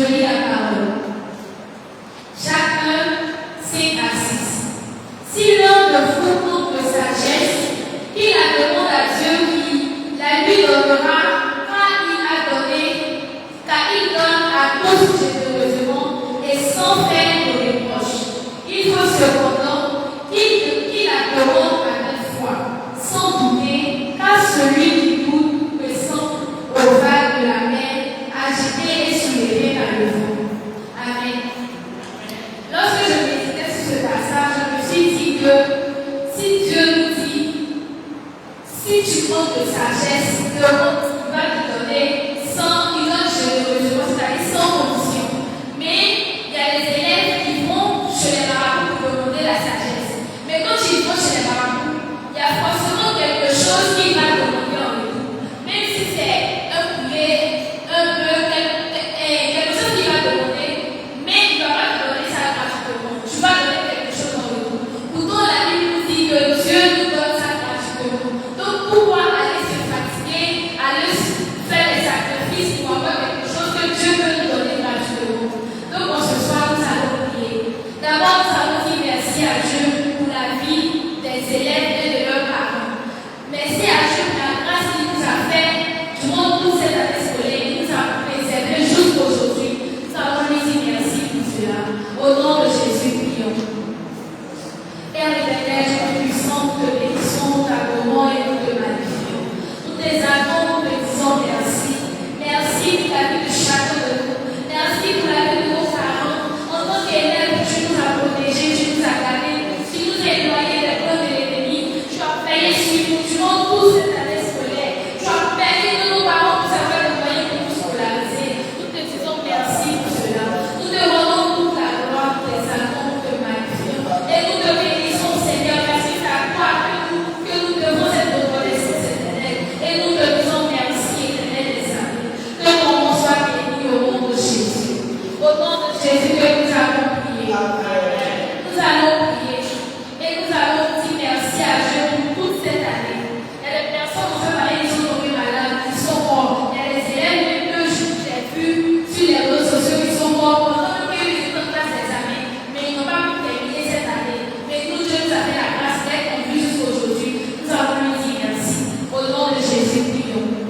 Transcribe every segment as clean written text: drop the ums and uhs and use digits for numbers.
Je lis la parole. Chacun s'est assis. Si l'un de vous manque de sagesse, qu'il la demande à Dieu qui la lui donnera, car il donne à tous généreusement et sans faire de reproche. Il faut cependant qu'il la demande à 9 fois, sans douter, car celui qui doute peut semble aux vagues de la mer, agité et soulevé par le vent. Amen. Lorsque je méditais sur ce passage, je me suis dit que si Dieu nous dit, si tu manques de sagesse, il va te donner sans, il donne généreusement, c'est-à-dire sans condition. Mais il y a des élèves qui vont chez les marabouts pour demander la sagesse. Mais quand ils vont chez les marabouts, il y a forcément quelque chose qui va demander en retour. Même si c'est un poulet, un bœuf, quelque chose qui va demander, mais il ne va pas te donner ça gratuitement. Tu vas donner quelque chose en retour. Pourtant, la Bible nous dit que Dieu nous donne ça gratuitement. Donc, pourquoi aller se fatiguer, aller faire des sacrifices pour avoir quelque chose que Dieu veut nous donner gratuitement? Donc, ce soir, nous allons prier. D'abord, nous allons dire merci à Dieu pour la vie des élèves et de leurs parents. Merci à Dieu pour la grâce qu'il nous a fait durant toute cette année scolaire, qui nous a préservé jusqu'aujourd'hui. Nous allons lui dire merci pour cela. Au nom de Jésus, prions. Père éternel, Dieu puissant, nous te bénissons, nous t'adorons et nous te magnifions. Nous t'exaltons, nous te disons merci. Merci pour la vie de chacun de nous. Merci pour la vie de nos parents. En tant qu'élèves, tu nous as protégés, tu nous as gardés. Tu nous as éloignés des plans de l'ennemi. Tu as veillé sur nous durant toute cette année scolaire. Tu as permis de nos parents pour savoir les moyens pour nous scolariser. Nous te disons merci pour cela. Nous te rendons toute la gloire, nous t'exaltons, nous te magnifions. Et nous te bénissons, Seigneur, parce que c'est à toi que nous devons être reconnaissants, éternel. Et nous te disons merci, éternel des années. Que ton nom soit béni au nom de Jésus. Au nom de Jésus que nous allons prier. Nous allons prier. Et nous allons dire merci à Dieu pour toute cette année. Il y a des personnes, on peut parler, qui sont tombées malades, qui sont morts. Il y a des élèves, même que j'ai vu sur les réseaux sociaux, qui sont morts pendant qu'ils étaient en classe d'examen. Mais ils n'ont pas pu terminer cette année. Mais nous, Dieu nous a fait la grâce d'être en vie jusqu'aujourd'hui. Nous allons lui dire merci. Au nom de Jésus, prions.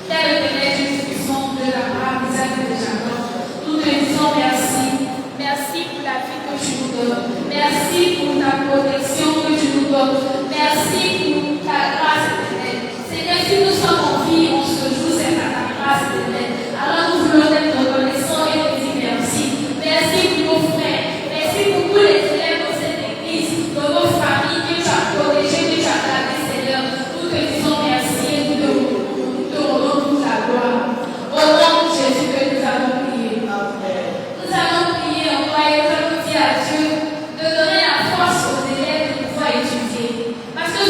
Père éternel, Dieu puissant, de l'Abraham, Isaac et de Jacob, nous te disons merci. Merci pour la vie que tu nous donnes. Merci pour ta protection que tu nous donnes. Merci pour ta grâce éternelle. Seigneur, si nous sommes en vie, on se joue, c'est à ta grâce éternelle. Alors nous voulons être reconnaissants et te dire merci. Merci pour nos frères. Merci pour tous les élèves de cette église, de nos familles que tu as protégées, que tu as gardées, Seigneur. Nous te disons merci et nous te rendons toute la gloire. Au nom de Jésus que nous allons prier. Nous allons prier en toi et nous allons dire à Dieu de donner la force aux élèves de pouvoir étudier. Parce que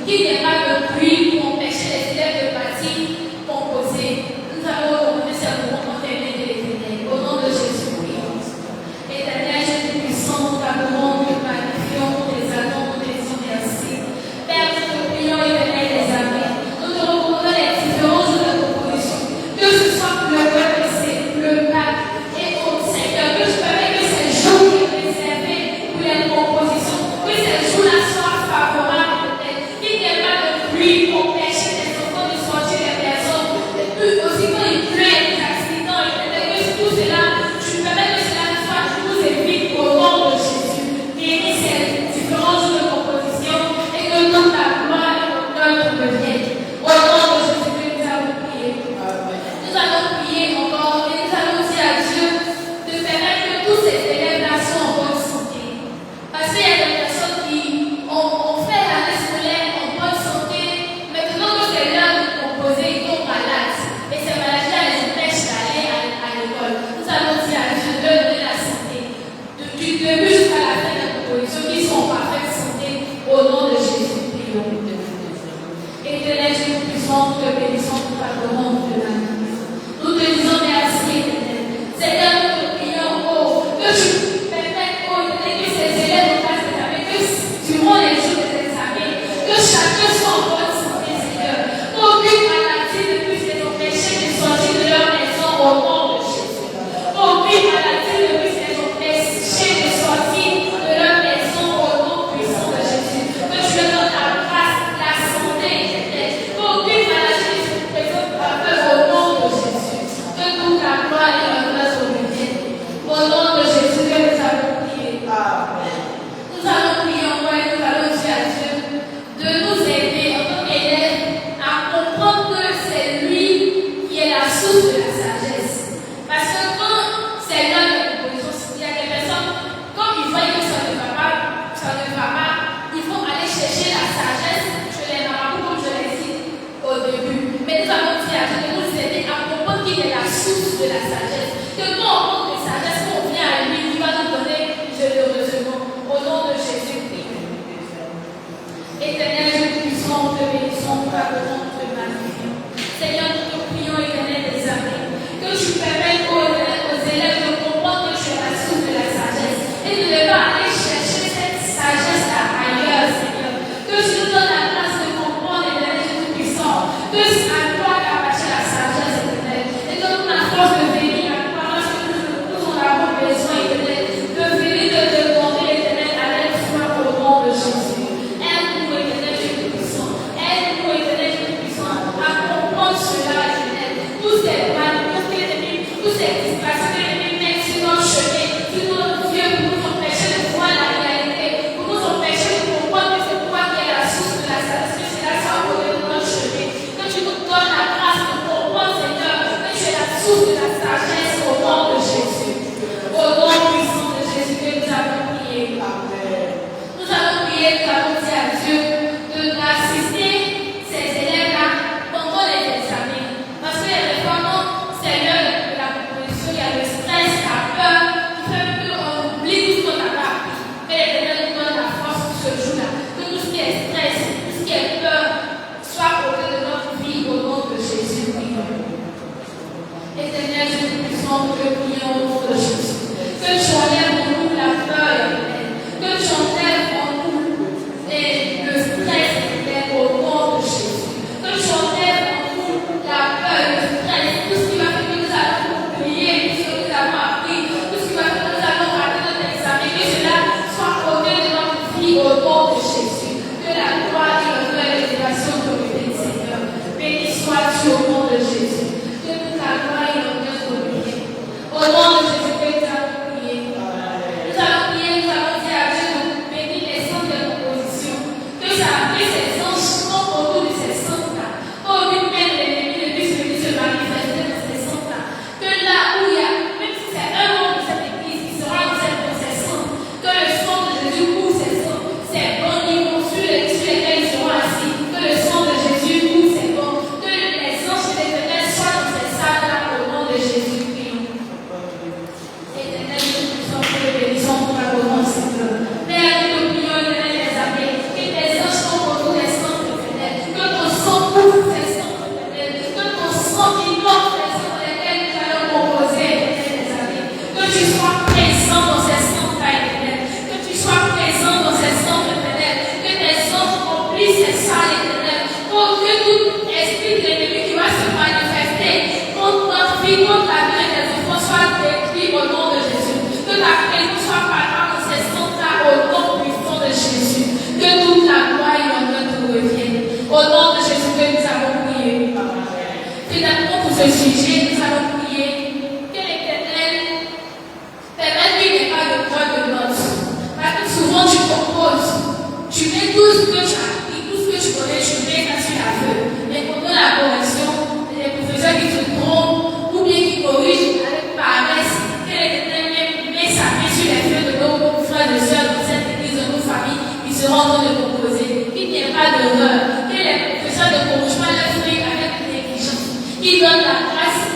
qu'il n'y ait pas de bruit pour empêcher les élèves de partir composer. Nous allons commencer à nous contempler de l'Éternel. Au nom de Jésus, prions. Éternel, Jésus puissant, nous t'adorons, nous magnifions, nous t'exaltons, nous te disons merci. Père, nous te prions, Éternel, des amis. Nous te recommandons les différences de la composition. Que ce soit le peuple, le pape et au Seigneur, que je permets que ces jours soient réservés pour les compositions, que ces jours-là soient favorables, qu'il n'y ait pas de pluie pour empêcher les enfants de sortir des personnes. Aussi quand il pleut, des accidents, que tout cela, tu permets que cela soit, tu nous évites au nom de Jésus. Bénis ces différences de composition et que toute la gloire et l'honneur te reviennent. Au nom de Jésus, nous allons prier. Nous allons prier encore et nous allons dire à Dieu de permettre que tous ces élèves-là soient en bonne santé. Parce qu'il y a des personnes qui ont fait l'année scolaire en bonne santé, maintenant que c'est l'heure de composer, ils tombent malades. Et ces maladies-là les empêchent d'aller à l'école. Nous allons dire à Dieu de leur donner la santé. Du début jusqu'à la fin de la composition, qu'ils sont en parfaite santé. Au nom de Jésus, prions. Éternel Dieu puissant, nous te bénissons, nous t'adorons, nous te magnifions. Nous te disons merci, Éternel. Seigneur, nous te prions, oh, que tu permettes, oh, Éternel, que ces élèves fassent des examens, que durant les jours des examens, que chacun soit en bonne santé, Seigneur. Qu'aucune maladie ne puisse les empêcher de sortir de leur maison au nom de Jésus. Qu'aucune maladie ne puisse les empêcher de sortir de leur maison au nom puissant de Jésus. Que tu leur donnes la grâce, la santé, Éternel. Qu'aucune maladie ne se présente par eux au nom de Jésus. Que toute la gloire et l'honneur te reviennent. Au nom de Jésus, que nous allons prier. Amen. Nous allons prier encore et nous allons dire à Dieu de nous aider en tant qu'élèves à comprendre que c'est lui qui est la source de la sagesse. Parce que quand c'est l'heure de composition, il y a des personnes, quand ils voient que ça ne va pas, ils vont aller chercher la sagesse chez les marabouts, comme je l'ai dit au début. Mais nous allons dire à Dieu de nous aider à comprendre qu'il est la source de la sagesse. Que quand on manque de sagesse, quand on vient à lui, il va nous donner généreusement. Au nom de Jésus, prions. Éternel, Dieu puissant, nous te bénissons, nous t'adorons, nous te magnifions. Seigneur, nous te prions, Éternel des amis, que tu permettes aux élèves de comprendre que tu es la source de la sagesse et de ne pas aller chercher cette sagesse-là ailleurs, Seigneur. Que tu nous donnes la grâce de comprendre, Éternel Dieu puissant, que c'est à toi qu'appartient la sagesse, Éternel. Et donne-nous la force de venir à toi lorsque nous en avons besoin, Éternel, de venir de te demander, Éternel, à l'aide foi au nom de Jésus. Aide-nous, Éternel Dieu puissant. Aide-nous, Éternel Dieu puissant, à comprendre cela, Éternel. Tous ces mal, tous ces distractions que l'ennemi met sur notre chemin, sur notre Dieu, pour nous empêcher de voir la réalité, pour nous empêcher de comprendre que c'est toi qui es la source de la sagesse, que c'est la source de notre chemin. Que tu nous donnes la grâce de comprendre, Seigneur, que tu es la source de la sagesse au nom de Jésus. Au nom puissant de Jésus que nous avons prié. Amen. Nous allons prier, nous allons dire à Dieu d'assister ces élèves-là pendant les examens. Parce qu'il y a des fois, c'est l'heure de la composition, il y a le stress, la peur, qui fait qu'on oublie tout ce qu'on n'a pas appris. Mais l'Éternel nous donne la force pour ce jour-là. Que tout ce qui est stress, tout ce qui est peur, soit ôté de notre vie au nom de Jésus. Éternel Jésus puissant, nous te prions au nom de Jésus. Que tu enlèves en nous la peur, Éternel. Que tu enlèves en nous le stress, Éternel, au nom de Jésus. Que tu enlèves en nous la peur, le stress, tout ce qui va faire que nous allons oublier tout ce que nous avons appris, tout ce qui va faire que nous allons rater notre examen, que cela soit ôté de notre vie au nom de Jésus. Que la gloire et l'honneur et l'élévation te reviennent, Seigneur. Béni sois-tu au nom de Jésus. Que toute la gloire et l'honneur te reviennent. Au ce sujet, nous allons prier que l'Éternel permette qu'il n'y ait pas de point de note. Parce que souvent tu composes, tu mets tout ce que tu as appris, tout ce que tu connais, tu mets ça sur la feuille. Mais pendant la correction, les professeurs qui se trompent ou bien qui corrigent avec paresse, que l'Éternel met sa main sur les feuilles de nos frères et sœurs dans cette église, de nos familles, qui seront en train de composer. Qu'il n'y ait pas d'erreur, que les professeurs ne corrigent pas leurs fruits avec négligence. Qu'ils donnent la grâce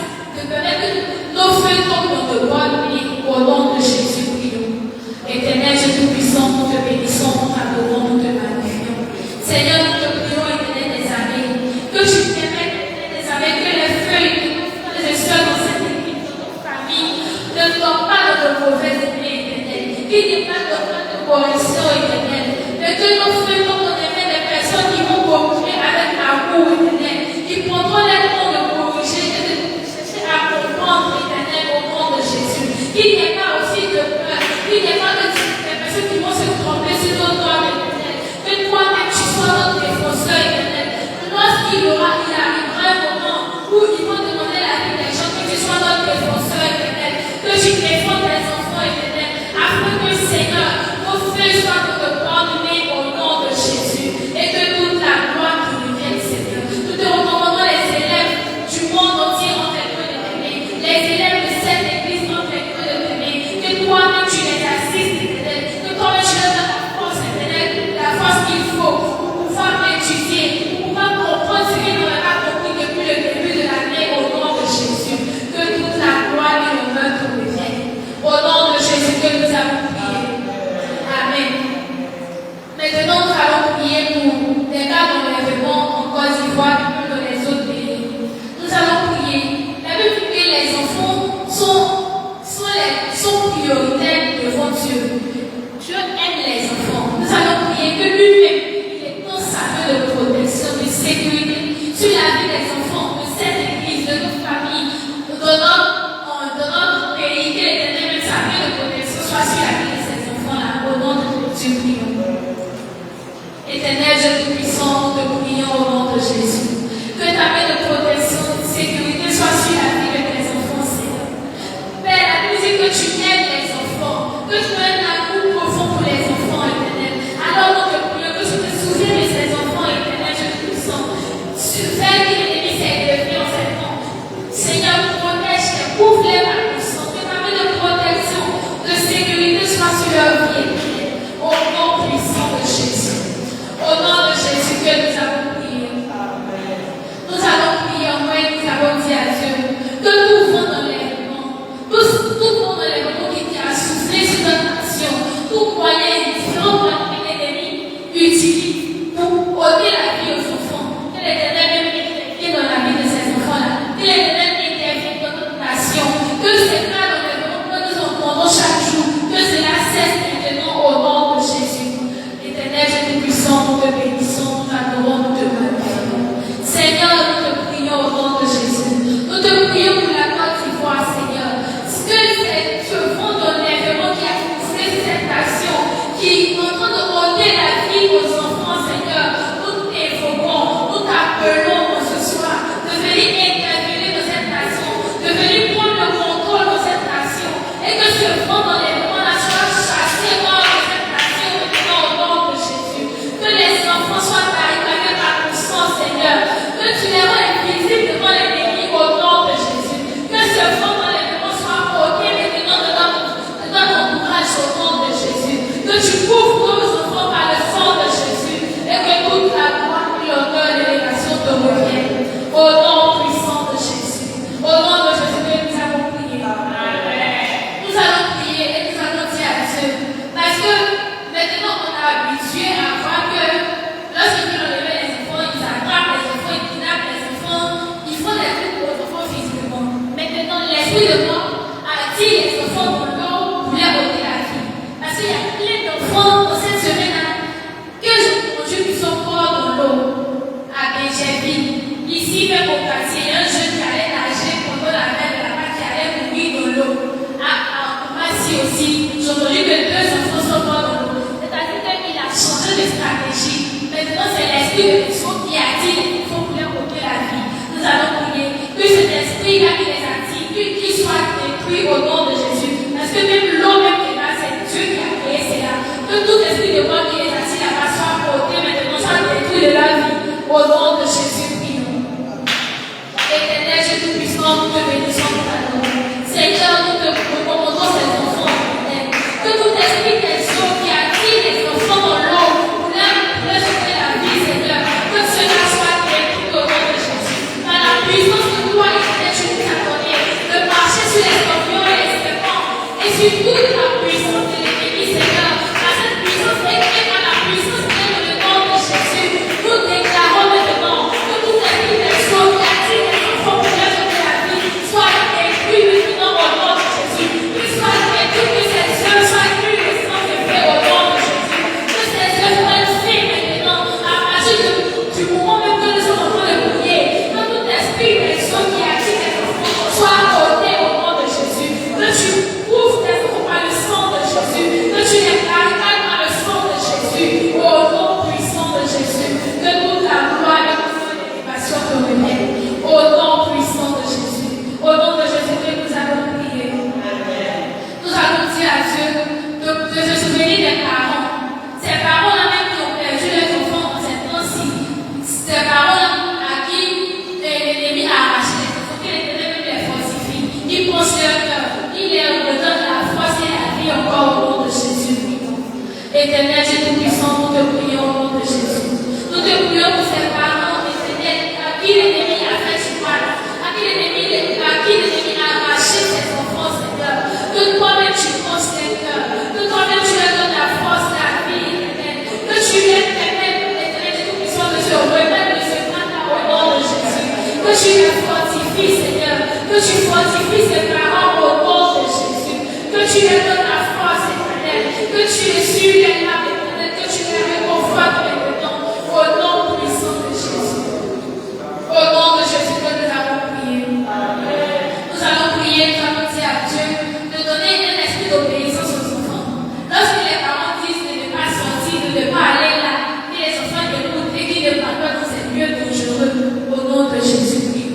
Ces paroles à qui l'ennemi a arraché les enfants, que l'Éternel les fortifie. Il pense leur cœur, il leur redonne la force et la vie encore au nom de Jésus. Éternel, Dieu tout-puissant, nous te prions au nom de Jésus. Nous te prions pour ces parents, Éternel, à qui l'ennemi a fait du mal, à qui l'ennemi a arraché ses enfants, Seigneur. Que toi-même tu penses les cœurs, que toi-même tu leur donnes la force, la vie, Éternel. Que tu les permets, Éternel, Dieu tout-puissant, de se remettre, de se battre au nom de Jésus. Que tu les fortifies, Seigneur. Que tu fortifies ces parents au nom de Jésus. Que tu leur donnes la force, Éternel. Que tu les suis les larmes, Éternel. Que tu les réconfortes maintenant. Au nom puissant de Jésus. Au nom de Jésus que nous allons prier. Nous allons prier, nous allons dire à Dieu de donner un esprit d'obéissance aux enfants. Lorsque les parents disent de ne pas sortir, de ne pas aller là, que les enfants écoutent et qu'ils ne partent pas dans ces lieux dangereux. Au nom de Jésus-Christ.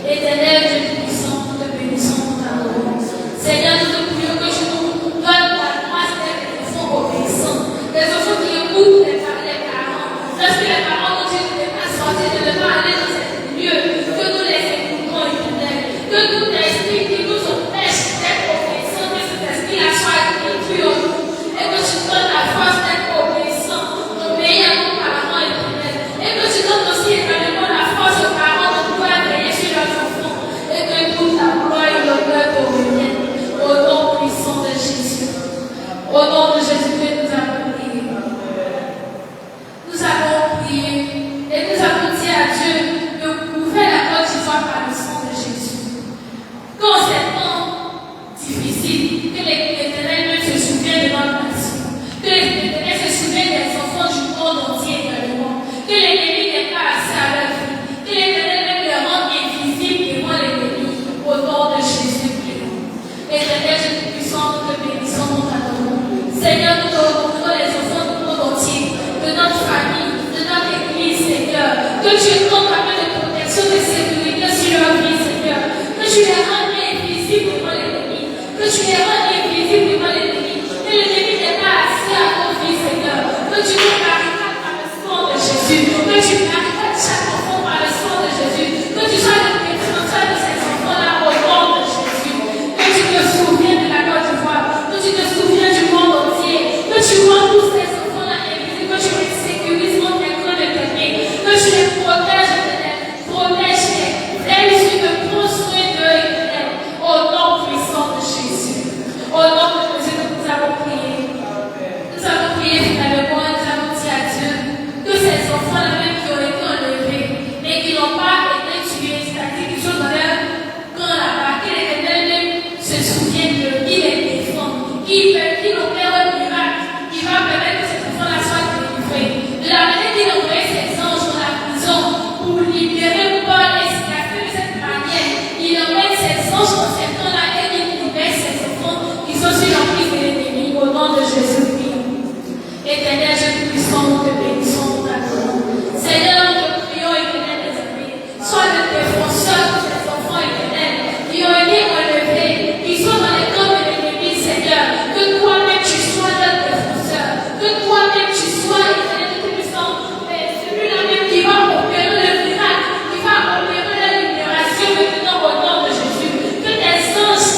Éternel, Dieu tout-puissant, nous te bénissons, nous t'adorons. Seigneur, nous te prions que tu nous donnes la grâce d'être des enfants obéissants. Des enfants qui écoutent les parents. Lorsque les parents nous disent de ne pas sortir, de ne pas aller dans ces lieux, que nous les écoutons, Éternel. Que tout esprit qui nous empêche d'être obéissants, que cet esprit-là soit détruit en nous. Et que tu donnes la force d'être obéissants, d'obéir à nos parents, Éternel. Et que tu donnes aussi également la force aux parents de pouvoir veiller sur leurs enfants. Et que toute la gloire et l'honneur te reviennent. Au nom puissant de Jésus. Au nom de Jésus que nous avons prié. Nous avons prié et nous avons dit à Dieu de couvrir la Côte d'Ivoire par le sang de Jésus. Quand c'est temps difficile, que l'Éternel se souvienne de notre nation, que l'Éternel se souvienne des enfants du monde entier également, que l'ennemi n'est pas assez à leur vie, que l'Éternel même les rende invisibles devant l'ennemi, au nom de Jésus-Christ. Éternel, Dieu tout-puissant, nous te bénissons, nous t'adorons. Seigneur, nous te recommandons les enfants du monde entier, de notre famille, de notre église, Seigneur. Que tu donnes ta main de protection, de sécurité sur leur vie, Seigneur. Que tu les rendes invisibles devant l'ennemi. Que tu les rendes invisibles devant l'ennemi. Que l'ennemi n'est pas assez à ton vie, Seigneur. Que tu nous barricades par le sang de Jésus. Que tu barricades chaque enfant par le sang de Jésus. Que tu sois le défenseur de ces enfants-là au nom de Jésus. Que tu te souviennes de la Côte d'Ivoire. Que tu te souviennes du monde entier. Que tu rends tous ces enfants-là invisibles. Que tu les sécurises dans tes coins de tes pieds. Que tu les protèges, protège-les. Aide-tu de prendre soin d'eux, Éternel. Au nom puissant de Jésus. Au nom de Jésus que nous avons prié. Nous avons prié finalement et nous avons dit à Dieu que ces enfants-là même qui ont été enlevés, mais qui n'ont pas été tués, c'est-à-dire qu'ils sont dans leur camp là-bas, que l'Éternel même se souvienne d'eux, qu'il les défend, qu'il opère un miracle, qui va permettre que ces enfants-là soient délivrés. De la manière qu'il a envoyé ses anges dans la prison pour libérer Paul et Silas, de cette manière, il emmène ses anges dans ces camps-là et il libère ses enfants qui sont sur l'emprise de l'ennemi au nom de Jésus-Christ. Éternel, Dieu tout-puissant, nous te bénissons, nous t'adorons. Seigneur, nous te prions, Éternel des amis. Sois le défenseur de ces enfants, Éternel, qui ont été enlevés, qui sont dans les camps de l'ennemi, Seigneur. Que toi-même tu sois leur défenseur. Que toi-même tu sois, Éternel, tout-puissant. Celui-là même qui va opérer le miracle, qui va opérer la libération maintenant au nom de Jésus. Que tes anges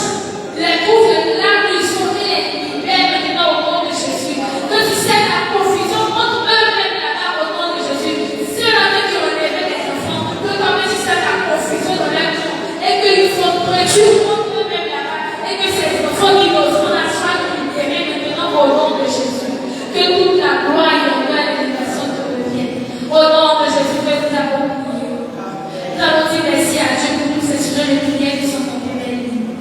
les couvrent là où ils sont et les libèrent maintenant au nom de Jésus. Que tu sais la confusion entre eux-mêmes là-bas au nom de Jésus. Ceux-là même qui ont enlevé des enfants, que toi-même tu sais la confusion dans leur camp et qu'ils sont préjugés contre eux-mêmes là-bas et que ces enfants qui n'oseront la soient libérés maintenant au nom de Jésus. Que toute la gloire et l'honneur et l'élévation te reviennent. Au nom de Jésus que nous avons prié. Nous avons dit merci à Dieu pour tous ces sujets de prière qui sont tombés belle ligne.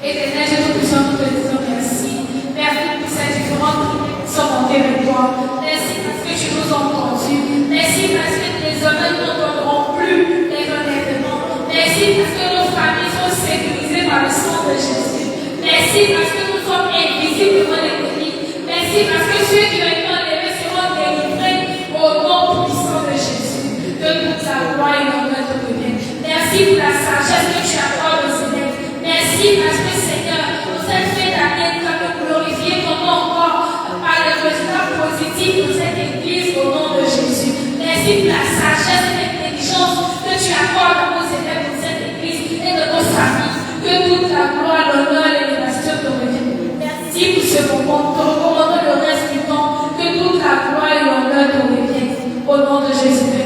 Éternel, Dieu tout-puissant, nous te disons merci. Merci pour ces différentes prières qui sont montées avec toi. Merci parce que tu nous as entendus. Merci parce que désormais nous n'entendrons plus les enlèvements. Merci parce que nos familles sont sécurisées par le sang de Jésus. Merci parce que nous sommes invisibles devant l'ennemi. Merci parce que ceux qui ont été enlevés seront délivrés au nom puissant de Jésus. Que toute la gloire et l'honneur te reviennent. Merci pour la sagesse que tu accordes aux élèves. Merci parce que Seigneur, pour cette fin d'année, nous avons glorifié ton nom encore par les résultats positifs de cette église au nom de Jésus. Merci ce moment, te recommandons le reste du temps, que toute la gloire et l'honneur te reviennent. Au nom de Jésus.